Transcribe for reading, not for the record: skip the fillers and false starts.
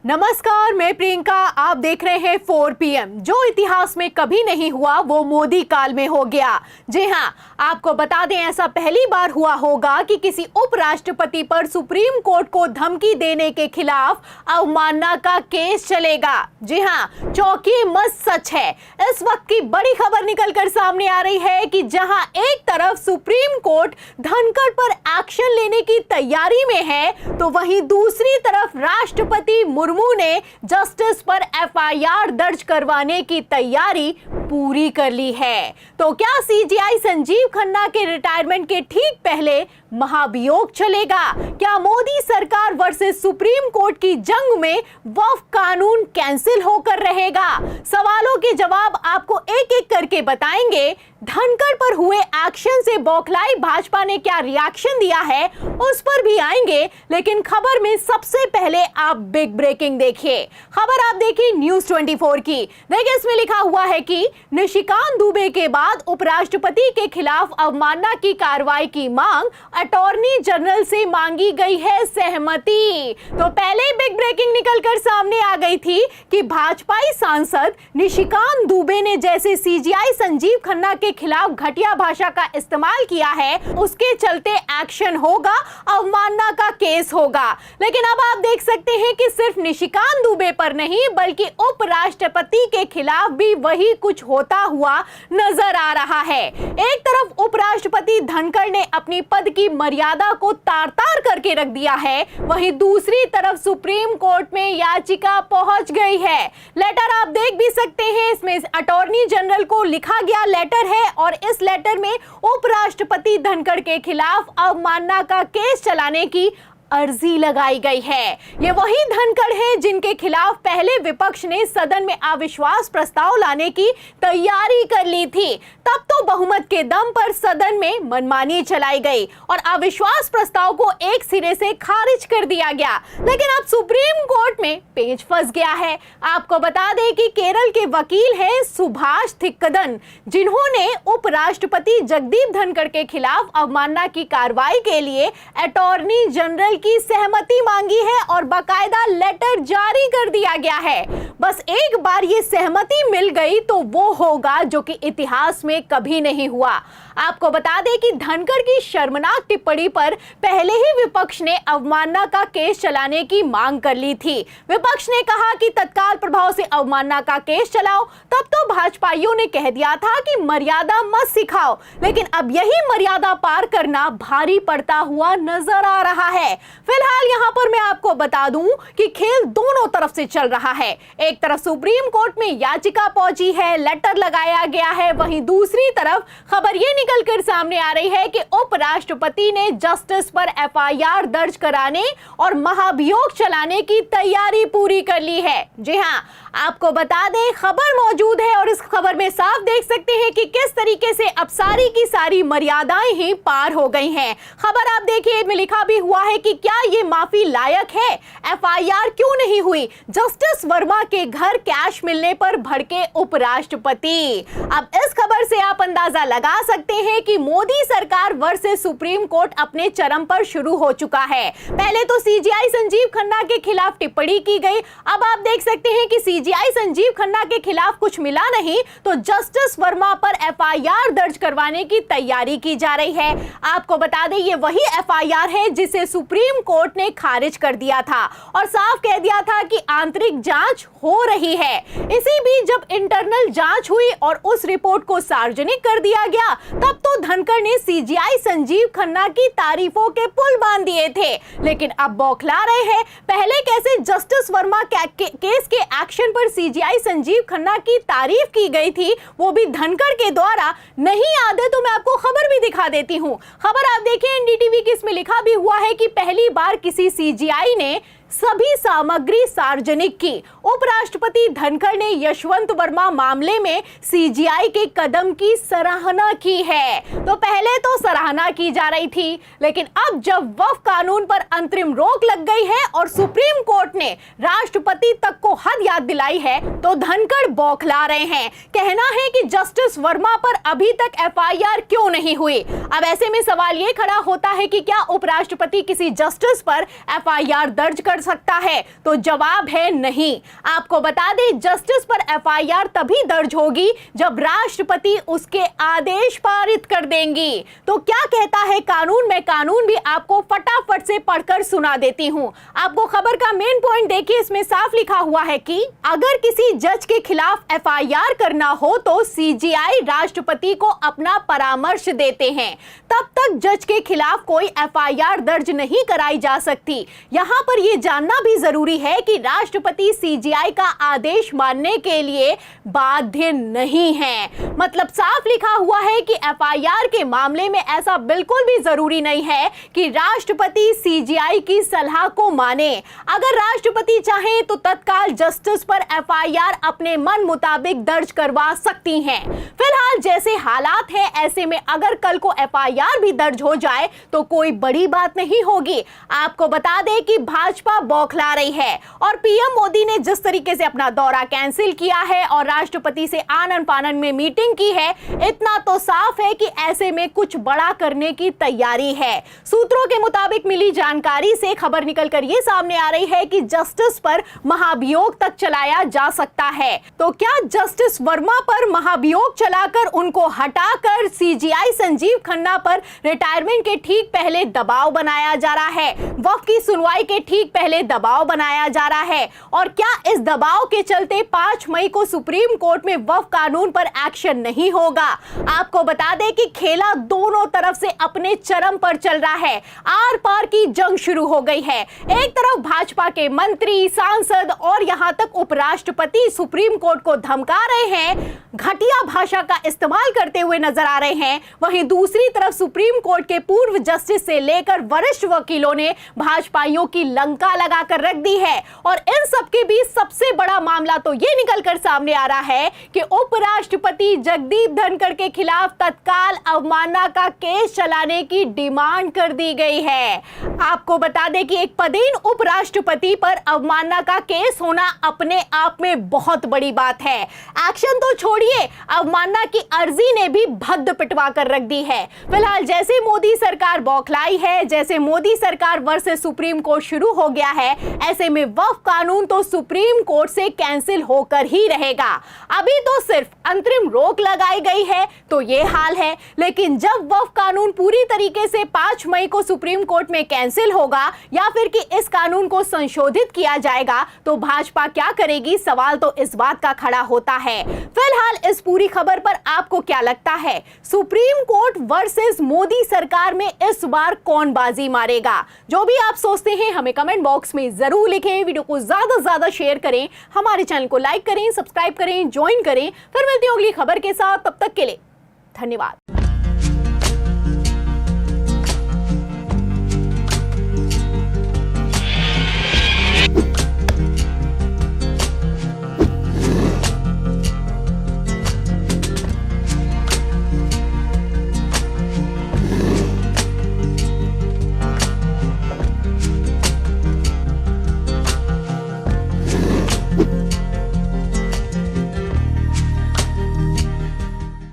नमस्कार, मैं प्रियंका। आप देख रहे हैं 4 PM। जो इतिहास में कभी नहीं हुआ वो मोदी काल में हो गया। जी हाँ, आपको बता दें, ऐसा पहली बार हुआ होगा कि किसी उपराष्ट्रपति पर सुप्रीम कोर्ट को धमकी देने के खिलाफ अवमानना का केस चलेगा। जी हाँ, चौंकी मत सच है। इस वक्त की बड़ी खबर निकलकर सामने आ रही है कि जहां एक तरफ सुप्रीम कोर्ट धनखड़ पर एक्शन लेने की तैयारी में है, तो वहीं दूसरी तरफ राष्ट्रपति मुर्मू ने जस्टिस पर FIR दर्ज करवाने की तैयारी पूरी कर ली है। तो क्या CGI संजीव खन्ना के रिटायरमेंट के ठीक पहले महाभियोग चलेगा? क्या मोदी सरकार वर्सेस सुप्रीम कोर्ट की जंग में वक्फ कानून कैंसिल होकर रहेगा? सवालों के जवाब आपको एक एक करके बताएंगे। धनखड़ पर हुए एक्शन से बौखलाई भाजपा ने क्या रिएक्शन दिया है, उस पर भी आएंगे। लेकिन खबर में सबसे पहले आप बिग ब्रेकिंग देखिए। खबर आप देखिए न्यूज़ 24 की। देखिए, इसमें लिखा हुआ है कि निशिकांत दुबे के बाद उपराष्ट्रपति के खिलाफ अवमानना की कार्रवाई की मांग अटॉर्नी जनरल से मांगी गई है सहमति। तो पहले ही बिग ब्रेकिंग निकलकर सामने आ गई थी कि भाजपाई सांसद निशिकांत दुबे ने जैसे CGI संजीव खन्ना के खिलाफ घटिया भाषा का इस्तेमाल किया है, उसके चलते एक्शन होगा, अवमानना का केस होगा। लेकिन अब आप देख सकते हैं कि सिर्फ निशिकांत दुबे पर नहीं बल्कि उपराष्ट्रपति के खिलाफ भी वही कुछ होता हुआ नजर आ रहा है। एक तरफ उपराष्ट्रपति धनखड़ ने अपनी पद की मर्यादा को तार-तार करके रख दिया है, वहीं दूसरी तरफ सुप्रीम कोर्ट में याचिका पहुंच गई है। लेटर आप देख भी सकते हैं, इसमें अटॉर्नी जनरल को लिखा गया लेटर है और इस लेटर में उपराष्ट्रपति धनखड़ के खिलाफ अवमानना का केस चलाने की अर्जी लगाई गई है। ये वही धनखड़ है जिनके खिलाफ पहले विपक्ष ने सदन में अविश्वास प्रस्ताव लाने की तैयारी कर ली थी। तब तो बहुमत के दम पर सदन में मनमानी चलाई गई और अविश्वास प्रस्ताव को एक सिरे से खारिज कर दिया गया। लेकिन अब सुप्रीम कोर्ट में पेच फंस गया है। आपको बता दें कि केरल के वकील हैं सुभाष थिक्कदन, जिन्होंने उपराष्ट्रपति जगदीप धनखड़ के खिलाफ अवमानना की कार्रवाई के लिए अटॉर्नी जनरल की सहमति मांगी है और बाकायदा लेटर जारी कर दिया गया है। बस एक बार ये सहमति मिल गई तो वो होगा जो कि इतिहास में कभी नहीं हुआ। आपको बता दें कि धनखड़ की शर्मनाक टिप्पणी पर पहले ही विपक्ष ने अवमानना का केस चलाने की मांग कर ली थी। विपक्ष ने कहा कि तत्काल प्रभाव से अवमानना का केस चलाओ। तब तो भाजपाइयों ने कह दिया था कि मर्यादा मत सिखाओ, लेकिन अब यही मर्यादा पार करना भारी पड़ता हुआ नजर आ रहा है। फिलहाल यहाँ पर मैं आपको बता दूं कि खेल दोनों तरफ से चल रहा है। एक तरफ सुप्रीम कोर्ट में याचिका पहुंची है, लेटर लगाया गया है, वहीं दूसरी तरफ खबर ये निकलकर सामने आ रही है कि उपराष्ट्रपति ने जस्टिस पर FIR दर्ज कराने और महाभियोग चलाने की तैयारी पूरी कर ली है। जी हाँ, आपको बता दें, खबर मौजूद है और इस खबर में साफ देख सकते हैं कि किस तरीके से अब सारी की सारी मर्यादाएं ही पार हो गई हैं। खबर आप देखिए, इसमें लिखा भी हुआ है कि क्या ये माफी लायक है? FIR क्यों नहीं हुई? जस्टिस वर्मा के घर कैश मिलने पर भड़के उपराष्ट्रपति। अब इस खबर से आप अंदाजा लगा सकते हैं कि मोदी सरकार वर्सेस सुप्रीम कोर्ट अपने चरम पर शुरू हो चुका है। पहले तो CGI संजीव खन्ना के खिलाफ टिप्पणी की गई। अब आप देख सकते हैं कि CGI संजीव खन्ना के खिलाफ कुछ मिला नहीं तो जस्टिस वर्मा पर FIR दर्ज करवाने की तैयारी की जा रही है। आपको बता दें, ये वही FIR है जिसे सुप्रीम कोर्ट ने खारिज कर दिया था और साफ कह दिया था कि आंतरिक जांच हो रही है। इसी बीच जब इंटरनल जांच हुई और उस रिपोर्ट को सार्वजनिक कर दिया गया, तब तो धनखड़ ने CGI संजीव खन्ना की तारीफों के पुल बांध दिए थे। लेकिन अब बौखला रहे हैं। पहले कैसे जस्टिस वर्मा केस के एक्शन पर CGI संजीव खन्ना की तारीफ की गई थी, वो भी धनखड़ के द्वारा। नहीं याद है तो मैं आपको खबर भी दिखा देती हूँ। खबर आप देखिए NDTV की, इसमें लिखा भी हुआ है कि पहली बार किसी CGI ने सभी सामग्री सार्वजनिक की। उपराष्ट्रपति धनखड़ ने यशवंत वर्मा मामले में CGI के कदम की सराहना की है। तो पहले तो सराहना की जा रही थी, लेकिन अब जब वक्फ कानून पर अंतरिम रोक लग गई है और सुप्रीम कोर्ट ने राष्ट्रपति तक को हद याद दिलाई है, तो धनखड़ बौखला रहे हैं। कहना है कि जस्टिस वर्मा पर अभी तक FIR क्यों नहीं हुई। अब ऐसे में सवाल ये खड़ा होता है कि क्या उपराष्ट्रपति किसी जस्टिस पर FIR दर्ज कर सकता है? तो जवाब है नहीं। आपको बता दें, जस्टिस पर एफआईआर तभी दर्ज होगी जब राष्ट्रपति उसके आदेश पारित कर देंगी। तो क्या कहता है कानून? मैं कानून भी आपको फटाफट से पढ़कर सुना देती हूं। आपको खबर का मेन पॉइंट देखिए, इसमें साफ लिखा हुआ है कि अगर किसी जज के खिलाफ एफआईआर करना हो तो सीजेआई राष्ट्रपति को अपना परामर्श देते हैं। तब तक जज के खिलाफ कोई एफआईआर दर्ज नहीं कराई जा सकती। यहां पर यह जानना भी जरूरी है कि राष्ट्रपति सीजेआई का आदेश मानने के लिए बाध्य नहीं है। मतलब साफ लिखा हुआ है कि एफआईआर के मामले में ऐसा बिल्कुल भी जरूरी नहीं है कि राष्ट्रपति सीजेआई की सलाह को माने। अगर राष्ट्रपति चाहे तो तत्काल जस्टिस पर एफआईआर अपने मन मुताबिक दर्ज करवा सकती हैं। फिलहाल जैसे हालात हैं, ऐसे में अगर कल को एफआईआर भी दर्ज हो जाए तो कोई बड़ी बात नहीं होगी। आपको बता दें कि भाजपा बौखला रही है और पीएम मोदी ने जिस तरीके से अपना दौरा कैंसिल किया है और राष्ट्रपति से आनन फानन में मीटिंग की है, इतना तो साफ है कि ऐसे में कुछ बड़ा करने की तैयारी है। सूत्रों के मुताबिक मिली जानकारी से खबर निकलकर ये सामने आ रही है कि जस्टिस पर महाभियोग तक चलाया जा सकता है। तो क्या जस्टिस वर्मा पर महाभियोग चलाकर उनको हटाकर सीजेआई संजीव खन्ना पर रिटायरमेंट के ठीक पहले दबाव बनाया जा रहा है? वक्त की सुनवाई के ठीक पहले दबाव बनाया जा रहा है। और क्या इस दबाव के चलते 5 मई को सुप्रीम कोर्ट में वक्फ कानून पर एक्शन नहीं होगा? आपको बता दें कि खेला दोनों तरफ से अपने चरम पर चल रहा है। आर पार की जंग शुरू हो गई है। एक तरफ भाजपा के मंत्री, सांसद और यहां तक उपराष्ट्रपति सुप्रीम कोर्ट को धमका रहे हैं, घटिया भाषा का इस्तेमाल करते हुए नजर आ रहे हैं। वहीं दूसरी तरफ सुप्रीम कोर्ट के पूर्व जस्टिस से लेकर वरिष्ठ वकीलों ने भाजपाइयों की लंका लगाकर रख दी है। और इन सबके बीच सबसे बड़ा मामला तो यह निकलकर सामने आ रहा है कि उपराष्ट्रपति जगदीप धनखड़ के खिलाफ तत्काल अवमानना का केस चलाने की डिमांड कर दी गई है। आपको बता दें कि एक पदेन उपराष्ट्रपति पर अवमानना का केस होना अपने आप में बहुत बड़ी बात है। एक्शन तो छोड़िए, अवमानना की अर्जी ने भी भद्द पिटवा कर रख दी है। फिलहाल जैसे मोदी सरकार बौखलाई है, जैसे मोदी सरकार वर्सेस सुप्रीम कोर्ट शुरू हो गया है, ऐसे में वक्फ कानून तो सुप्रीम कोर्ट से कैंसिल होकर ही रहेगा। अभी तो सिर्फ अंतरिम रोक लगाई गई है तो ये हाल है, लेकिन जब वक्फ कानून पूरी तरीके से 5 मई को सुप्रीम कोर्ट में कैंसिल होगा या फिर कि इस कानून को संशोधित किया जाएगा तो भाजपा क्या करेगी? सवाल तो इस बात का खड़ा होता है। फिलहाल इस पूरी खबर पर आपको क्या लगता है? सुप्रीम कोर्ट वर्सेस मोदी सरकार में इस बार कौन बाजी मारेगा? जो भी आप सोचते हैं हमें कमेंट बॉक्स में जरूर लिखें। वीडियो को ज्यादा से ज्यादा शेयर करें, हमारे चैनल को लाइक करें, सब्सक्राइब करें, ज्वाइन करें। फिर मिलते हैं अगली खबर के साथ, तब तक के लिए धन्यवाद।